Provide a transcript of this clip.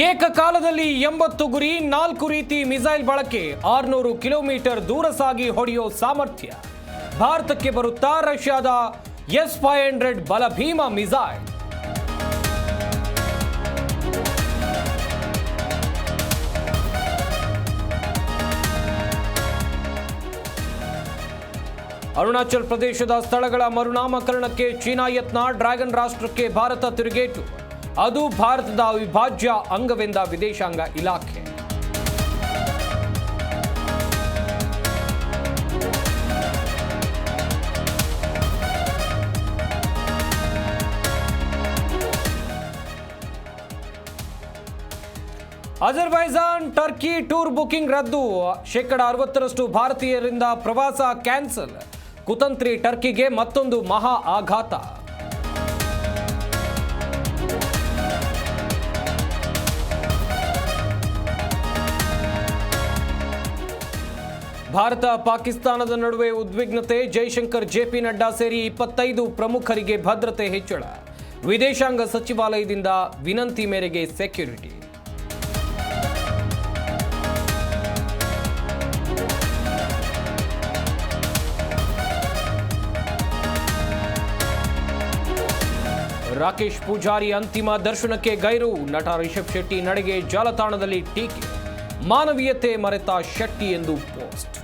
ಏಕಕಾಲದಲ್ಲಿ 80 ಗುರಿ 4 ರೀತಿ ಮಿಸೈಲ್ ಬಳಕೆ 600 ಕಿಲೋಮೀಟರ್ ದೂರ ಸಾಗಿ ಹೊಡೆಯೋ ಸಾಮರ್ಥ್ಯ ಭಾರತಕ್ಕೆ ಬರುತ್ತಾ ರಷ್ಯಾದ S-500 ಬಲಭೀಮ ಮಿಸೈಲ್. ಅರುಣಾಚಲ್ ಪ್ರದೇಶದ ಸ್ಥಳಗಳ ಮರುನಾಮಕರಣಕ್ಕೆ ಚೀನಾ ಯತ್ನ, ಡ್ರ್ಯಾಗನ್ ರಾಷ್ಟ್ರಕ್ಕೆ ಭಾರತ ತಿರುಗೇಟು. ಅದು ಭಾರತದ ಅವಿಭಾಜ್ಯ ಅಂಗವೆಂದ ವಿದೇಶಾಂಗ ಇಲಾಖೆ. ಅಜರ್ಬೈಜಾನ್ ಟರ್ಕಿ ಟೂರ್ ಬುಕಿಂಗ್ ರದ್ದು. 60% ಭಾರತೀಯರಿಂದ ಪ್ರವಾಸ ಕ್ಯಾನ್ಸಲ್. ಕುತಂತ್ರಿ ಟರ್ಕಿಗೆ ಮತ್ತೊಂದು ಮಹಾ ಆಘಾತ. ಭಾರತ ಪಾಕಿಸ್ತಾನದ ನಡುವೆ ಉದ್ವಿಗ್ನತೆ. ಜೈಶಂಕರ್, ಜೆಪಿ ನಡ್ಡಾ ಸೇರಿ 25 ಪ್ರಮುಖರಿಗೆ ಭದ್ರತೆ ಹೆಚ್ಚಳ. ವಿದೇಶಾಂಗ ಸಚಿವಾಲಯದಿಂದ ವಿನಂತಿ ಮೇರೆಗೆ ಸೆಕ್ಯೂರಿಟಿ. ರಾಕೇಶ್ ಪೂಜಾರಿ ಅಂತಿಮ ದರ್ಶನಕ್ಕೆ ಗೈರು. ನಟ ರಿಷಬ್ ಶೆಟ್ಟಿ ನಡೆಗೆ ಜಾಲತಾಣದಲ್ಲಿ ಟೀಕೆ. ಮಾನವೀಯತೆ ಮರೆತ ಶೆಟ್ಟಿ ಎಂದು ಪೋಸ್ಟ್.